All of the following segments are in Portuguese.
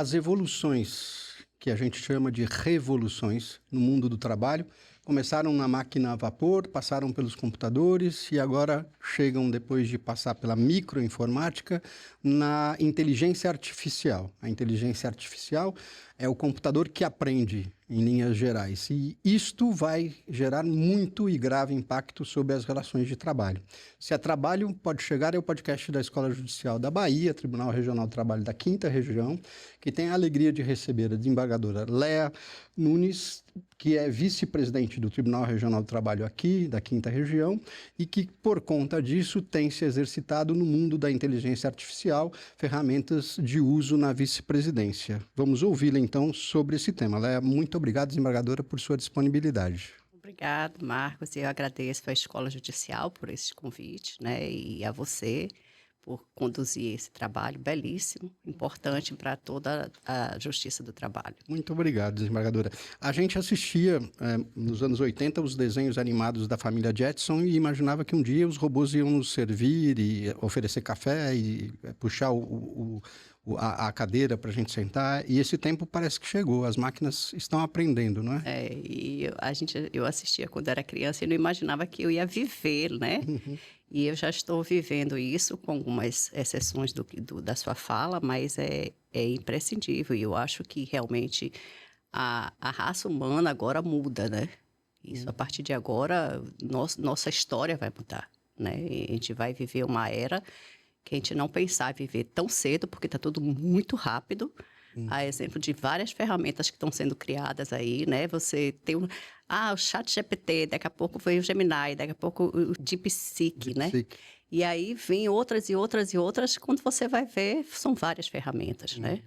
As evoluções, que a gente chama de revoluções no mundo do trabalho, começaram na máquina a vapor, passaram pelos computadores e agora chegam, depois de passar pela microinformática, na inteligência artificial. A inteligência artificial é o computador que aprende, em linhas gerais. E isto vai gerar muito e grave impacto sobre as relações de trabalho. Se é trabalho, pode chegar ao podcast da Escola Judicial da Bahia, Tribunal Regional do Trabalho da 5ª Região, que tem a alegria de receber a desembargadora Léa Nunes, que é vice-presidente do Tribunal Regional do Trabalho aqui, da 5ª Região, e que, por conta disso, tem se exercitado no mundo da inteligência artificial, ferramentas de uso na vice-presidência. Vamos ouvi-la, então, sobre esse tema. Léa, muito obrigado, desembargadora, por sua disponibilidade. Obrigado, Marcos. Eu agradeço à Escola Judicial por esse convite, né? E a você por conduzir esse trabalho belíssimo, importante para toda a justiça do trabalho. Muito obrigado, desembargadora. A gente assistia, nos anos 80, os desenhos animados da família Jetson e imaginava que um dia os robôs iam nos servir e oferecer café e puxar a cadeira para a gente sentar. E esse tempo parece que chegou. As máquinas estão aprendendo, não é? Eu assistia quando era criança e não imaginava que eu ia viver, né? E eu já estou vivendo isso, com algumas exceções da sua fala, mas é imprescindível. E eu acho que realmente a raça humana agora muda, né? Isso, a partir de agora, nossa história vai mudar, né? E a gente vai viver uma era que a gente não pensava viver tão cedo, porque está tudo muito rápido. A exemplo de várias ferramentas que estão sendo criadas aí, né? Você tem o ChatGPT, daqui a pouco veio o Gemini, daqui a pouco o DeepSeek, né? E aí vem outras e outras e outras, quando você vai ver, são várias ferramentas, né?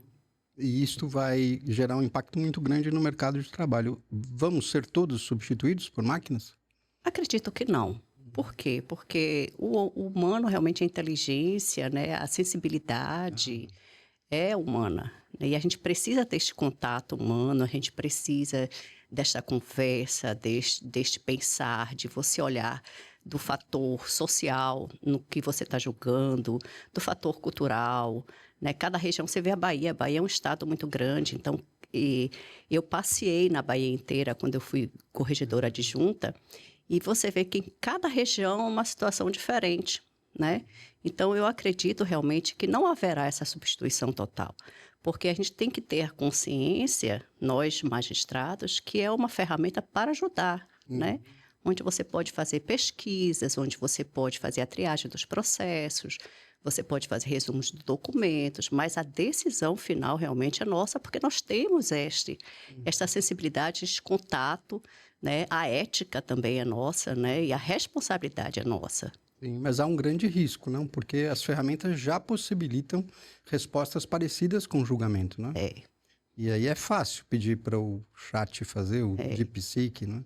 E isto vai gerar um impacto muito grande no mercado de trabalho. Vamos ser todos substituídos por máquinas? Acredito que não. Por quê? Porque o humano, realmente, a inteligência, né? A sensibilidade é humana, né? E a gente precisa ter este contato humano, a gente precisa desta conversa, deste pensar, de você olhar do fator social no que você está julgando, do fator cultural, né? Cada região, você vê a Bahia é um estado muito grande, então eu passeei na Bahia inteira quando eu fui corregedora adjunta, e você vê que em cada região é uma situação diferente, né? Então, eu acredito realmente que não haverá essa substituição total, porque a gente tem que ter consciência, nós magistrados, que é uma ferramenta para ajudar, né? Onde você pode fazer pesquisas, onde você pode fazer a triagem dos processos, você pode fazer resumos de documentos, mas a decisão final realmente é nossa, porque nós temos esta sensibilidade, este contato, né? A ética também é nossa, né? E a responsabilidade é nossa. Sim, mas há um grande risco, não? Porque as ferramentas já possibilitam respostas parecidas com o julgamento, não é? E aí é fácil pedir para o chat fazer, o DeepSeek, né?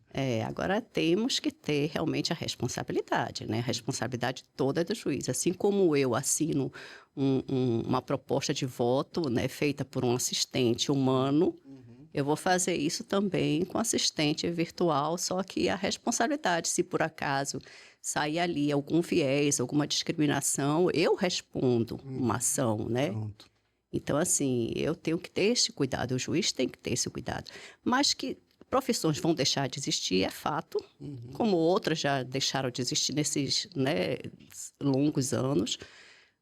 Agora temos que ter realmente a responsabilidade, né? A responsabilidade toda é do juiz. Assim como eu assino uma proposta de voto, né, feita por um assistente humano, eu vou fazer isso também com assistente virtual, só que a responsabilidade, se por acaso sair ali algum viés, alguma discriminação, eu respondo uma ação, né? Pronto. Então, assim, eu tenho que ter esse cuidado, o juiz tem que ter esse cuidado. Mas que profissões vão deixar de existir é fato, como outras já deixaram de existir nesses, né, longos anos,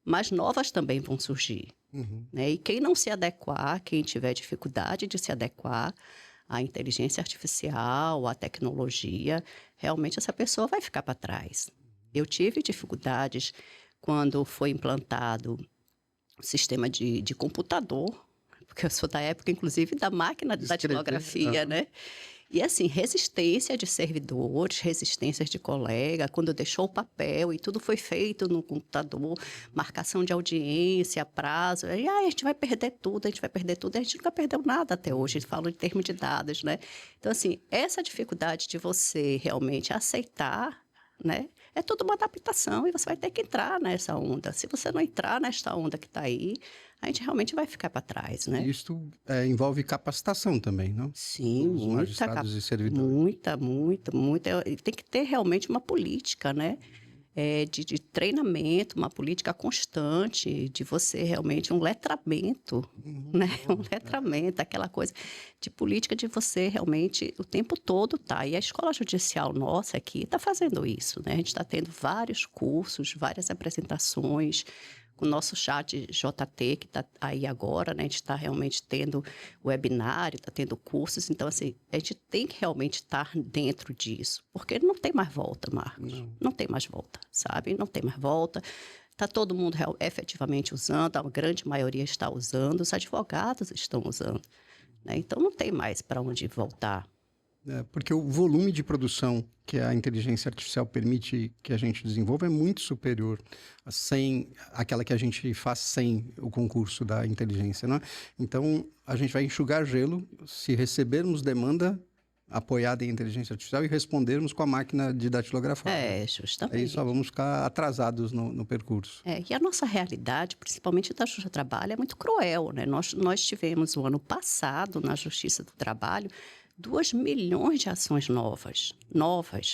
mas novas também vão surgir. Né? E quem não se adequar, quem tiver dificuldade de se adequar à inteligência artificial, à tecnologia, realmente essa pessoa vai ficar para trás. Eu tive dificuldades quando foi implantado o sistema de computador, porque eu sou da época, inclusive, da máquina da datilografia, né? E assim, resistência de servidores, resistências de colega, quando deixou o papel e tudo foi feito no computador, marcação de audiência, prazo, e a gente vai perder tudo, a gente nunca perdeu nada até hoje, falam em termos de dados, né? Então, assim, essa dificuldade de você realmente aceitar, né? É tudo uma adaptação e você vai ter que entrar nessa onda. Se você não entrar nesta onda que está aí, a gente realmente vai ficar para trás, né? Isto envolve capacitação também, não? Sim, Os magistrados e servidores. muita. Tem que ter realmente uma política, né? de treinamento, uma política constante, de você realmente, um letramento, né? Um letramento, aquela coisa de política de você realmente o tempo todo tá. E a escola judicial nossa aqui está fazendo isso, né? A gente está tendo vários cursos, várias apresentações, com o nosso chat JT, que está aí agora, né? A gente está realmente tendo webinário, está tendo cursos. Então, assim, a gente tem que realmente estar dentro disso, porque não tem mais volta, Marcos. Não tem mais volta, sabe? Não tem mais volta. Está todo mundo efetivamente usando, a grande maioria está usando, os advogados estão usando, né? Então, não tem mais para onde voltar. Porque o volume de produção que a inteligência artificial permite que a gente desenvolva é muito superior àquela que a gente faz sem o concurso da inteligência, né? Então, a gente vai enxugar gelo se recebermos demanda apoiada em inteligência artificial e respondermos com a máquina de datilografar. Justamente. Aí só vamos ficar atrasados no percurso. E a nossa realidade, principalmente da Justiça do Trabalho, é muito cruel, né? Nós tivemos, o ano passado, na Justiça do Trabalho, 2 milhões de ações novas,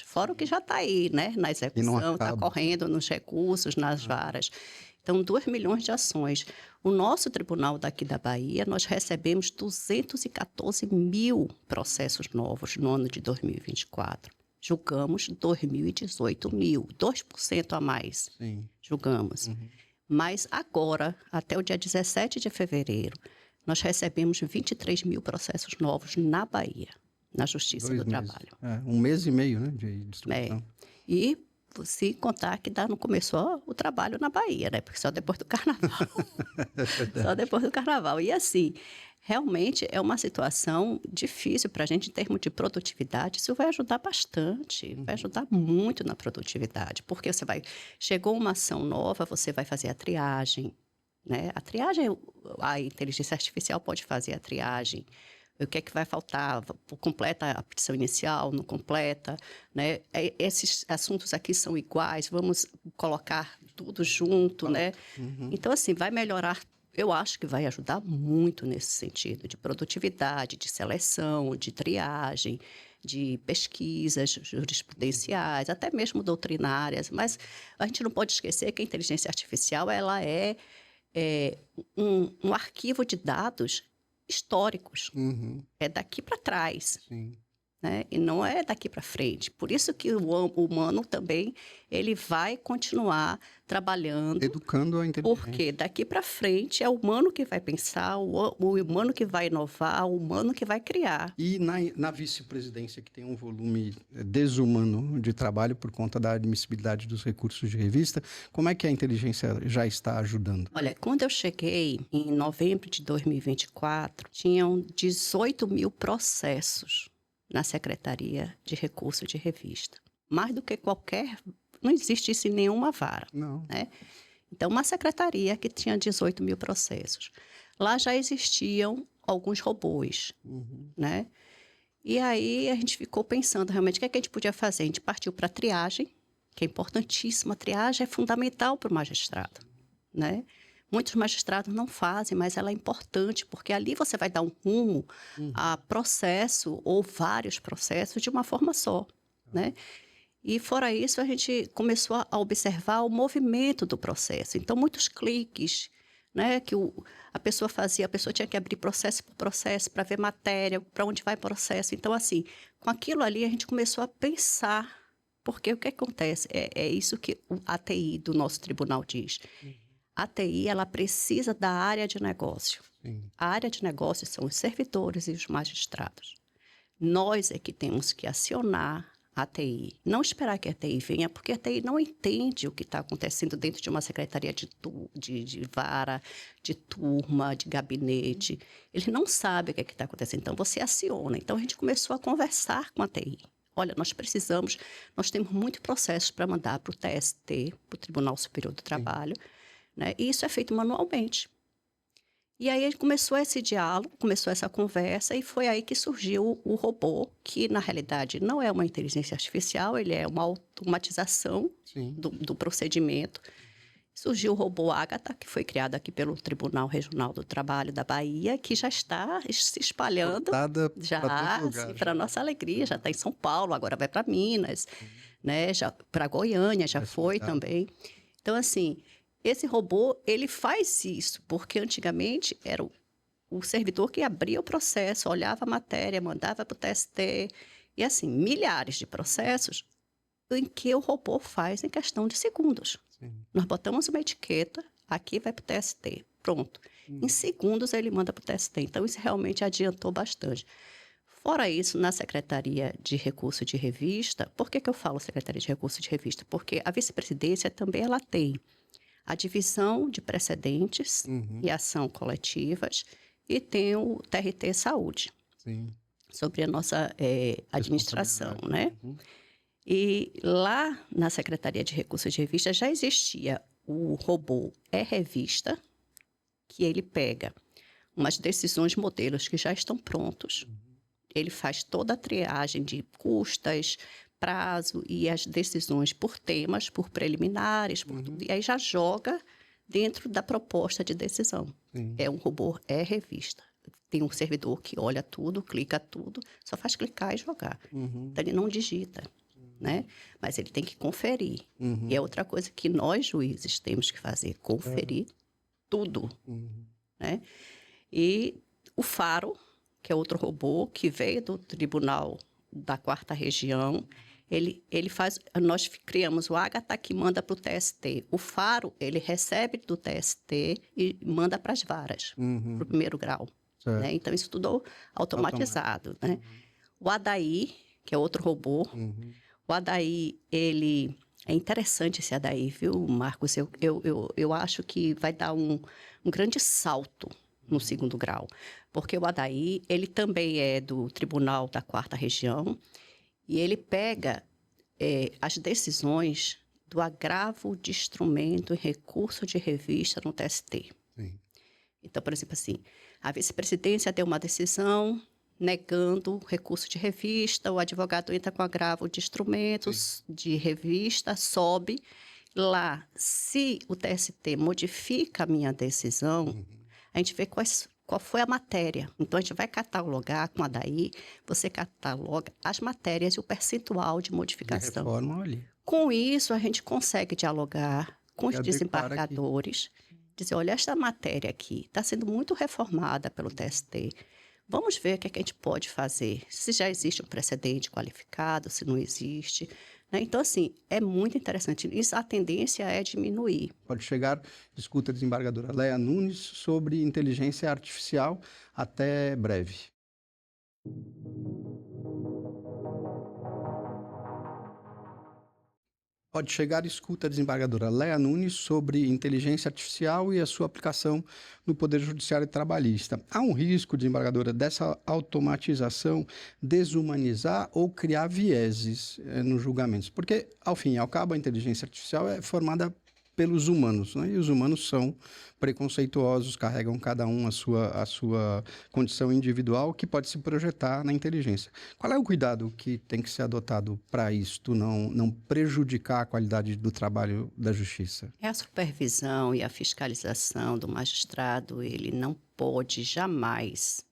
fora o que já está aí, né? Na execução, está correndo nos recursos, nas varas. Então, 2 milhões de ações. O nosso tribunal daqui da Bahia, nós recebemos 214 mil processos novos no ano de 2024. Julgamos 2018 mil, 2% a mais. Sim. Julgamos. Mas agora, até o dia 17 de fevereiro, nós recebemos 23 mil processos novos na Bahia, na Justiça do Trabalho. 1 mês e meio, né, de instrução. E se contar que não começou o trabalho na Bahia, né? Porque só depois do Carnaval. Só depois do Carnaval. E assim, realmente é uma situação difícil para a gente em termos de produtividade. Isso vai ajudar bastante, vai ajudar muito na produtividade. Porque chegou uma ação nova, você vai fazer a triagem, né? A triagem, a inteligência artificial pode fazer a triagem. O que é que vai faltar? Completa a petição inicial, não completa, né? Esses assuntos aqui são iguais, vamos colocar tudo junto, né? Então, assim, vai melhorar. Eu acho que vai ajudar muito nesse sentido, de produtividade, de seleção, de triagem, de pesquisas jurisprudenciais, até mesmo doutrinárias. Mas a gente não pode esquecer que a inteligência artificial ela é um arquivo de dados históricos. É daqui para trás. Sim. Né? E não é daqui para frente. Por isso que o humano também ele vai continuar trabalhando. Educando a inteligência. Porque daqui para frente é o humano que vai pensar, o humano que vai inovar, o humano que vai criar. E na vice-presidência, que tem um volume desumano de trabalho por conta da admissibilidade dos recursos de revista, como é que a inteligência já está ajudando? Olha, quando eu cheguei em novembro de 2024, tinham 18 mil processos na Secretaria de Recurso de Revista. Mais do que não existe isso em nenhuma vara. Não. Né? Então, uma secretaria que tinha 18 mil processos. Lá já existiam alguns robôs, né? E aí a gente ficou pensando realmente o que é que a gente podia fazer. A gente partiu para a triagem, que é importantíssima. A triagem é fundamental para o magistrado, né? Muitos magistrados não fazem, mas ela é importante, porque ali você vai dar um rumo a processo ou vários processos de uma forma só, né? E fora isso, a gente começou a observar o movimento do processo. Então, muitos cliques, né, que a pessoa fazia, a pessoa tinha que abrir processo por processo para ver matéria, para onde vai o processo. Então, assim, com aquilo ali, a gente começou a pensar, porque o que acontece? É isso que a TI do nosso tribunal diz. A TI, ela precisa da área de negócio. Sim. A área de negócio são os servidores e os magistrados. Nós é que temos que acionar a TI. Não esperar que a TI venha, porque a TI não entende o que está acontecendo dentro de uma secretaria de vara, de turma, de gabinete. Ele não sabe o que está acontecendo. Então, você aciona. Então, a gente começou a conversar com a TI. Olha, nós temos muitos processos para mandar para o TST, para o Tribunal Superior do Trabalho, né? E isso é feito manualmente. E aí começou esse diálogo, começou essa conversa e foi aí que surgiu o robô, que na realidade não é uma inteligência artificial, ele é uma automatização do procedimento. Surgiu o robô Ágata, que foi criado aqui pelo Tribunal Regional do Trabalho da Bahia, que já está se espalhando, para nossa alegria, já está em São Paulo, agora vai para Minas, né? Já para Goiânia já foi também. Então, assim, esse robô, ele faz isso, porque antigamente era o servidor que abria o processo, olhava a matéria, mandava para o TST, e assim, milhares de processos em que o robô faz em questão de segundos. Sim. Nós botamos uma etiqueta, aqui vai para o TST, pronto. Em segundos ele manda para o TST, então isso realmente adiantou bastante. Fora isso, na Secretaria de Recurso de Revista, por que eu falo Secretaria de Recurso de Revista? Porque a vice-presidência também ela tem a divisão de precedentes e ação coletivas e tem o TRT Saúde, Sim. sobre a nossa administração, né? Uhum. E lá na Secretaria de Recursos de Revista já existia o robô E-Revista, que ele pega umas decisões modelos que já estão prontos. Ele faz toda a triagem de custas, prazo e as decisões por temas, por preliminares, por tudo. E aí já joga dentro da proposta de decisão. Sim. É um robô E-Revista. Tem um servidor que olha tudo, clica tudo, só faz clicar e jogar. Então ele não digita, né? Mas ele tem que conferir. E é outra coisa que nós juízes temos que fazer, conferir tudo, né? E o Faro, que é outro robô que veio do Tribunal da Quarta Região, ele faz. Nós criamos o Ágata que manda para o TST. O Faro, ele recebe do TST e manda para as varas, para o primeiro grau. Né? Então, isso tudo automatizado. Né? O Adaí, que é outro robô, o Adaí, ele. É interessante esse Adaí, viu, Marcos? Eu acho que vai dar um grande salto no segundo grau, porque o Adaí, ele também é do Tribunal da Quarta Região e ele pega as decisões do agravo de instrumento e recurso de revista no TST. Sim. Então, por exemplo, assim, a vice-presidência deu uma decisão negando recurso de revista, o advogado entra com agravo de instrumentos de revista, sobe lá. Se o TST modifica a minha decisão, a gente vê qual foi a matéria. Então, a gente vai catalogar com a DAI, você cataloga as matérias e o percentual de modificação. De reforma ali. Com isso, a gente consegue dialogar com os adequar desembargadores, dizer, olha, esta matéria aqui está sendo muito reformada pelo TST. Vamos ver o que a gente pode fazer, se já existe um precedente qualificado, se não existe. Né? Então, assim, é muito interessante. Isso, a tendência é diminuir. Pode chegar, escuta a desembargadora Léa Nunes sobre inteligência artificial. Até breve. Pode chegar, escuta a desembargadora Léa Nunes sobre inteligência artificial e a sua aplicação no Poder Judiciário Trabalhista. Há um risco, desembargadora, dessa automatização desumanizar ou criar vieses nos julgamentos? Porque, ao fim e ao cabo, a inteligência artificial é formada pelos humanos, né? E os humanos são preconceituosos, carregam cada um a sua condição individual que pode se projetar na inteligência. Qual é o cuidado que tem que ser adotado para isto não prejudicar a qualidade do trabalho da justiça? A supervisão e a fiscalização do magistrado, ele não pode jamais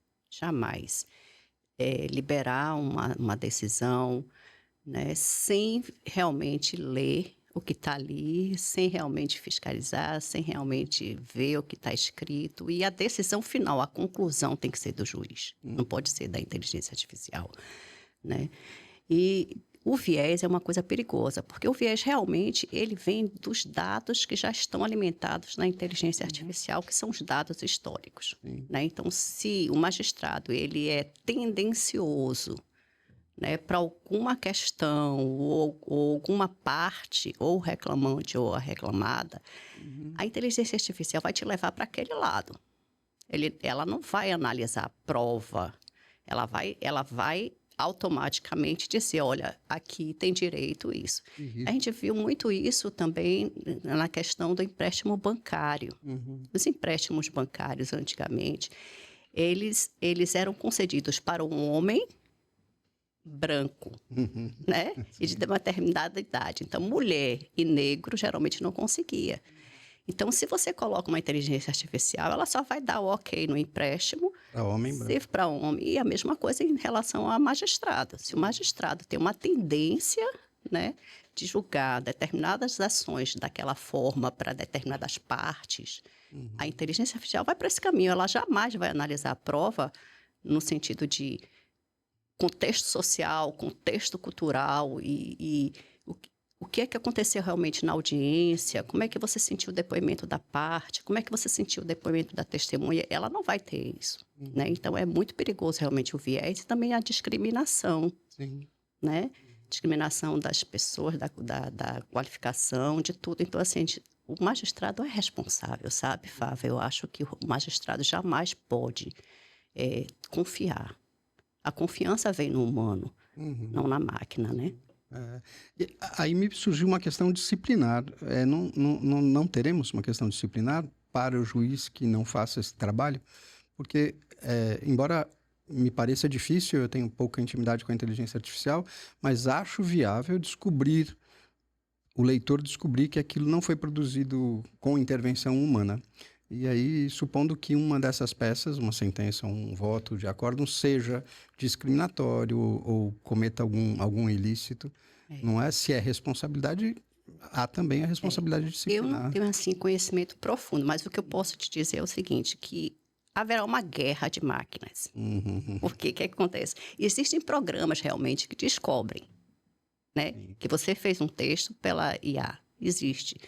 liberar uma decisão, né, sem realmente ler o que está ali, sem realmente fiscalizar, sem realmente ver o que está escrito. E a decisão final, a conclusão tem que ser do juiz, não pode ser da inteligência artificial, né? E o viés é uma coisa perigosa, porque o viés realmente ele vem dos dados que já estão alimentados na inteligência artificial, que são os dados históricos. Né? Então, se o magistrado ele é tendencioso, né, para alguma questão ou alguma parte, ou o reclamante ou a reclamada, a inteligência artificial vai te levar para aquele lado. Ela não vai analisar a prova, ela vai automaticamente dizer, olha, aqui tem direito isso. A gente viu muito isso também na questão do empréstimo bancário. Os empréstimos bancários, antigamente, eles eram concedidos para um homem branco, né? E de uma determinada idade. Então, mulher e negro geralmente não conseguia. Então, se você coloca uma inteligência artificial, ela só vai dar o ok no empréstimo Para homem branco. para homem. E a mesma coisa em relação ao magistrado. Se o magistrado tem uma tendência né, de julgar determinadas ações daquela forma para determinadas partes, a inteligência artificial vai para esse caminho. Ela jamais vai analisar a prova no sentido de contexto social, contexto cultural e o que é que aconteceu realmente na audiência, como é que você sentiu o depoimento da parte, como é que você sentiu o depoimento da testemunha, ela não vai ter isso, né? Então, é muito perigoso realmente o viés e também a discriminação, Sim. né? Discriminação das pessoas, da qualificação, de tudo. Então, assim, o magistrado é responsável, sabe, Fábio? Eu acho que o magistrado jamais pode confiar. A confiança vem no humano, não na máquina, né? Aí me surgiu uma questão disciplinar. Não teremos uma questão disciplinar para o juiz que não faça esse trabalho? Porque, embora me pareça difícil, eu tenho pouca intimidade com a inteligência artificial, mas acho viável o leitor descobrir que aquilo não foi produzido com intervenção humana. E aí, supondo que uma dessas peças, uma sentença, um voto de acórdão, seja discriminatório ou cometa algum ilícito, não é? Se é responsabilidade, há também a responsabilidade Eu disciplinar. não tenho, assim, conhecimento profundo, mas o que eu posso te dizer é o seguinte, que haverá uma guerra de máquinas. Porque o que acontece? Existem programas realmente que descobrem, né? Que você fez um texto pela IA. Existe.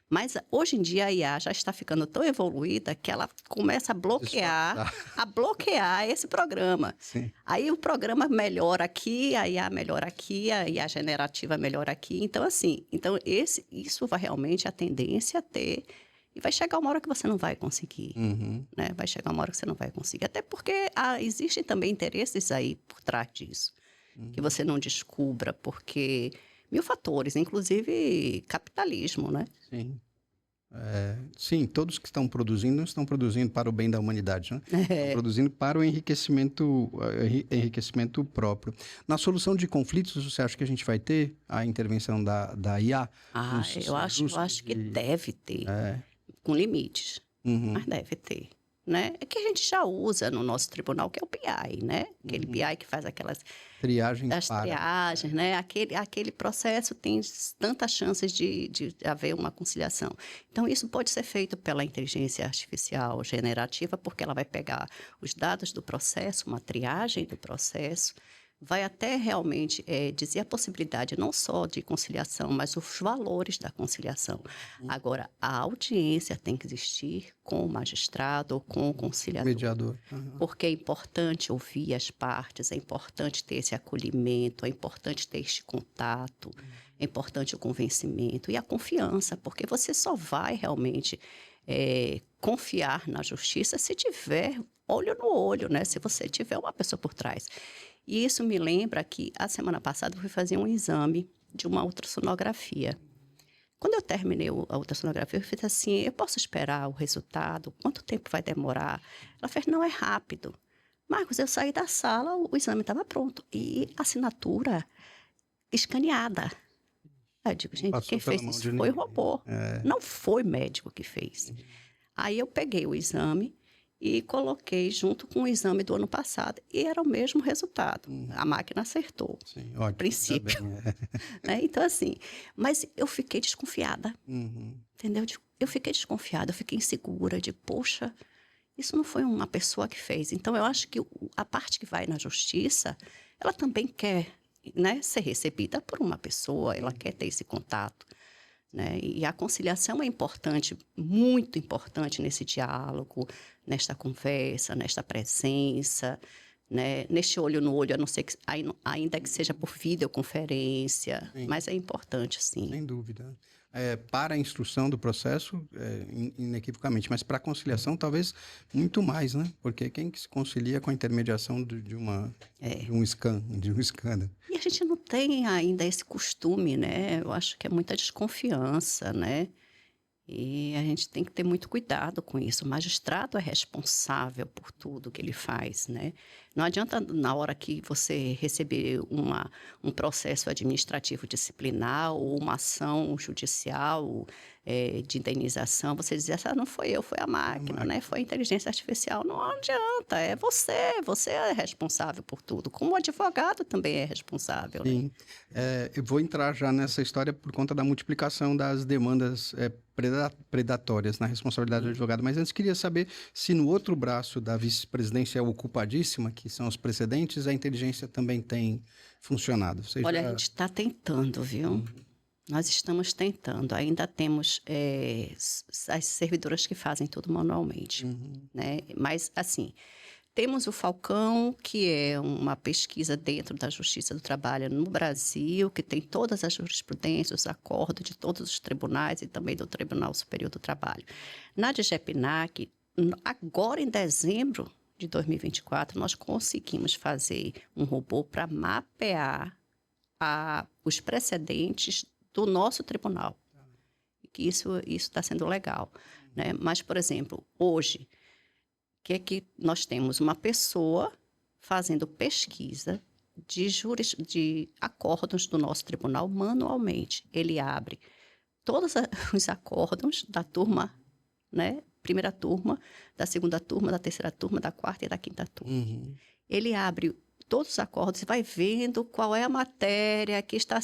Mas hoje em dia a IA já está ficando tão evoluída que ela começa a bloquear esse programa. Sim. Aí o programa melhora aqui, a IA melhora aqui, a IA generativa melhora aqui. Então, assim, isso vai realmente a tendência a ter. E vai chegar uma hora que você não vai conseguir. Né? Vai chegar uma hora que você não vai conseguir. Até porque existem também interesses aí por trás disso. Que você não descubra, porque mil fatores, inclusive capitalismo, né? Sim. Sim, todos que estão produzindo não estão produzindo para o bem da humanidade, né? Estão produzindo para o enriquecimento próprio. Na solução de conflitos, você acha que a gente vai ter a intervenção da IA? Eu acho que deve ter, com limites, mas deve ter. Né? É que a gente já usa no nosso tribunal, que é o BI, né? Aquele BI que faz aquelas triagens, né? Aquele processo tem tantas chances de haver uma conciliação. Então, isso pode ser feito pela inteligência artificial generativa, porque ela vai pegar os dados do processo, uma triagem do processo, vai até realmente dizer a possibilidade não só de conciliação, mas os valores da conciliação. Agora, a audiência tem que existir com o magistrado ou com o conciliador. Mediador. Porque é importante ouvir as partes, é importante ter esse acolhimento, é importante ter este contato, é importante o convencimento e a confiança, porque você só vai realmente confiar na justiça se tiver olho no olho, né? Se você tiver uma pessoa por trás. E isso me lembra que a semana passada eu fui fazer um exame de uma ultrassonografia. Quando eu terminei a ultrassonografia, eu fiz assim, eu posso esperar o resultado? Quanto tempo vai demorar? Ela fez, não, é rápido. Marcos, eu saí da sala, o exame estava pronto. E a assinatura escaneada. Aí eu digo, gente, quem fez isso foi o robô. Não foi médico que fez. Aí eu peguei o exame e coloquei junto com o exame do ano passado. E era o mesmo resultado. A máquina acertou. Sim, ótimo. A princípio. Né? Então, assim, mas eu fiquei desconfiada. Entendeu? Eu fiquei desconfiada, eu fiquei insegura de, poxa, isso não foi uma pessoa que fez. Então, eu acho que a parte que vai na justiça, ela também quer, né, ser recebida por uma pessoa, ela quer ter esse contato. Né? E a conciliação é importante, muito importante nesse diálogo, nesta conversa, nesta presença, né? Neste olho no olho, a não ser que, ainda que seja por videoconferência, mas é importante, sim. Sem dúvida. Para a instrução do processo, inequivocamente, mas para a conciliação, talvez muito mais, né? Porque quem que se concilia com a intermediação de um scanner? E a gente não tem ainda esse costume, né? Eu acho que é muita desconfiança, né? E a gente tem que ter muito cuidado com isso. O magistrado é responsável por tudo que ele faz, né? Não adianta, na hora que você receber um processo administrativo disciplinar ou uma ação judicial de indenização, você dizia assim, não foi eu, foi a máquina, né? Foi a inteligência artificial. Não adianta, é você é responsável por tudo. Como o advogado também é responsável, né? Sim. Eu vou entrar já nessa história por conta da multiplicação das demandas predatórias na responsabilidade do advogado. Mas antes queria saber se no outro braço da vice-presidência ocupadíssima, que são os precedentes, a inteligência também tem funcionado. Você Olha, já... a gente está tentando, viu? Nós estamos tentando. Ainda temos as servidoras que fazem tudo manualmente, né? Mas, assim, temos o Falcão, que é uma pesquisa dentro da Justiça do Trabalho no Brasil, que tem todas as jurisprudências, os acordos de todos os tribunais e também do Tribunal Superior do Trabalho. Na DGEPNAC, agora em dezembro de 2024, nós conseguimos fazer um robô para mapear os precedentes do nosso tribunal. Que isso está sendo legal, né? Mas, por exemplo, hoje, que nós temos uma pessoa fazendo pesquisa de acordos do nosso tribunal manualmente. Ele abre todos os acordos da turma, né? Primeira turma, da segunda turma, da terceira turma, da quarta e da quinta turma. Ele abre todos os acordos e vai vendo qual é a matéria que está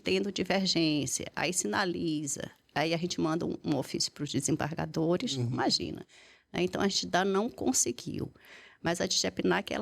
tendo divergência. Aí sinaliza. Aí a gente manda um ofício para os desembargadores, imagina. Então, a gente ainda não conseguiu. Mas a DGEPNAC,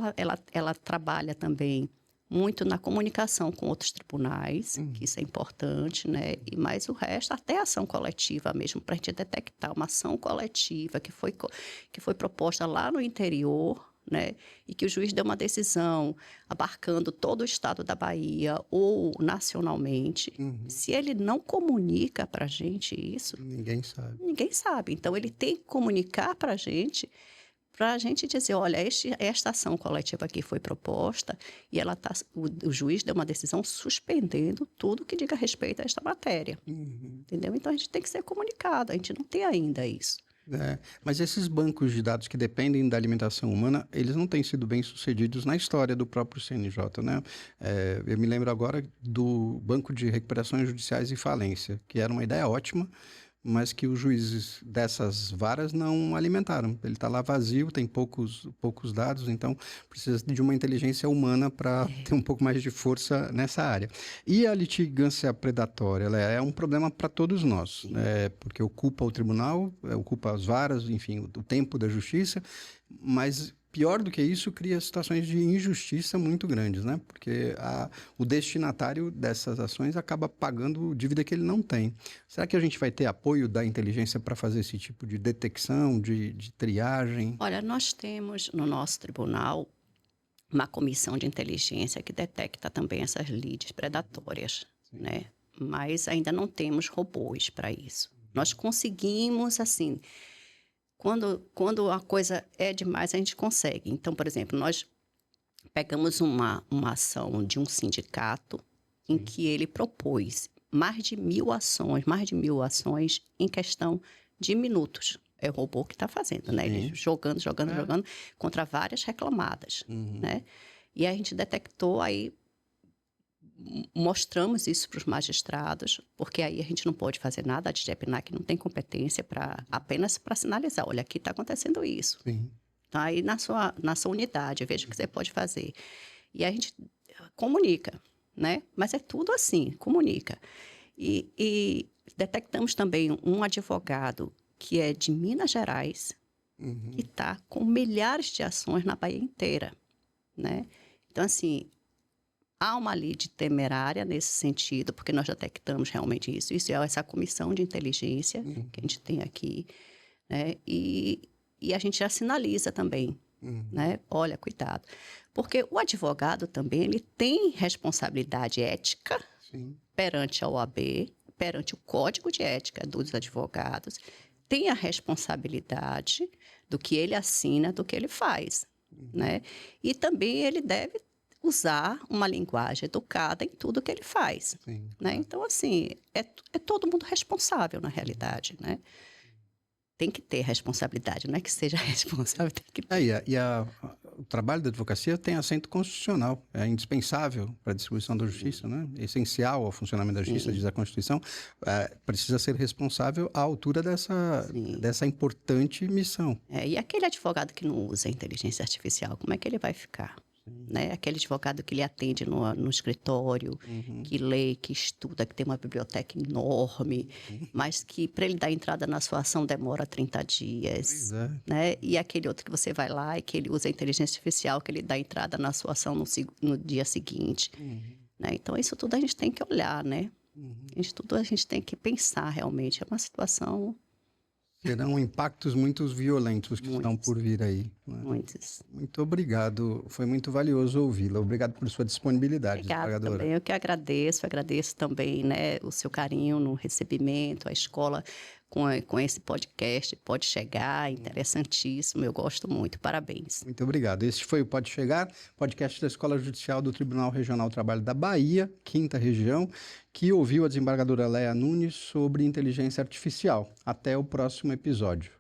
ela trabalha também muito na comunicação com outros tribunais, que isso é importante, né? E mais o resto, até a ação coletiva mesmo, para a gente detectar uma ação coletiva que foi proposta lá no interior, né? E que o juiz deu uma decisão abarcando todo o estado da Bahia ou nacionalmente. Se ele não comunica para a gente isso... Ninguém sabe. Ninguém sabe. Então, ele tem que comunicar para a gente dizer, olha, esta ação coletiva aqui foi proposta e o juiz deu uma decisão suspendendo tudo que diga respeito a esta matéria. Entendeu? Então, a gente tem que ser comunicado. A gente não tem ainda isso. Mas esses bancos de dados que dependem da alimentação humana, eles não têm sido bem sucedidos na história do próprio CNJ, né? Eu me lembro agora do Banco de Recuperações Judiciais e Falência, que era uma ideia ótima, mas que os juízes dessas varas não alimentaram. Ele está lá vazio, tem poucos dados, então precisa de uma inteligência humana para ter um pouco mais de força nessa área. E a litigância predatória, ela é um problema para todos nós, porque ocupa o tribunal, ocupa as varas, enfim, o tempo da justiça, mas... Pior do que isso, cria situações de injustiça muito grandes, né? Porque o destinatário dessas ações acaba pagando dívida que ele não tem. Será que a gente vai ter apoio da inteligência para fazer esse tipo de detecção, de triagem? Olha, nós temos no nosso tribunal uma comissão de inteligência que detecta também essas lides predatórias, né? Mas ainda não temos robôs para isso. Nós conseguimos, assim... Quando a coisa é demais, a gente consegue. Então, por exemplo, nós pegamos uma ação de um sindicato em que ele propôs mais de 1.000 ações em questão de minutos. É o robô que está fazendo, né? Ele jogando contra várias reclamadas, né? E a gente detectou aí... Mostramos isso para os magistrados, porque aí a gente não pode fazer nada, a DGEPNAC não tem competência apenas para sinalizar, olha, aqui está acontecendo isso. Tá aí na sua unidade, veja o que você pode fazer. E a gente comunica, né? Mas é tudo assim, comunica. E detectamos também um advogado que é de Minas Gerais, que está com milhares de ações na Bahia inteira, né? Então, assim... Há uma lide temerária nesse sentido, porque nós detectamos realmente isso. Isso é essa comissão de inteligência que a gente tem aqui, né? E a gente já sinaliza também, né? Olha, cuidado. Porque o advogado também, ele tem responsabilidade ética perante a OAB, perante o Código de Ética dos Advogados, tem a responsabilidade do que ele assina, do que ele faz, né? E também ele deve usar uma linguagem educada em tudo que ele faz, né? Então, assim, é todo mundo responsável, na realidade, né? Tem que ter responsabilidade, não é que seja responsável, tem que ter. o trabalho da advocacia tem assento constitucional, é indispensável para a distribuição da justiça, né? É essencial ao funcionamento da justiça, diz a Constituição, precisa ser responsável à altura dessa importante missão. E aquele advogado que não usa a inteligência artificial, como é que ele vai ficar? Né? Aquele advogado que lhe atende no escritório, que lê, que estuda, que tem uma biblioteca enorme, mas que para ele dar entrada na sua ação demora 30 dias. Pois é. Né? E aquele outro que você vai lá e que ele usa a inteligência artificial, que ele dá entrada na sua ação no dia seguinte. Né? Então, isso tudo a gente tem que olhar, né? Isso tudo a gente tem que pensar realmente. É uma situação... Serão impactos muito violentos que estão por vir aí. Né? Muitos. Muito obrigado. Foi muito valioso ouvi-la. Obrigado por sua disponibilidade, Obrigada desembargadora. também. Eu que agradeço também, né, o seu carinho no recebimento, a escola com esse podcast Pode Chegar, interessantíssimo, eu gosto muito, parabéns. Muito obrigado. Este foi o Pode Chegar, podcast da Escola Judicial do Tribunal Regional do Trabalho da Bahia, 5ª Região, que ouviu a desembargadora Léa Nunes sobre inteligência artificial. Até o próximo episódio.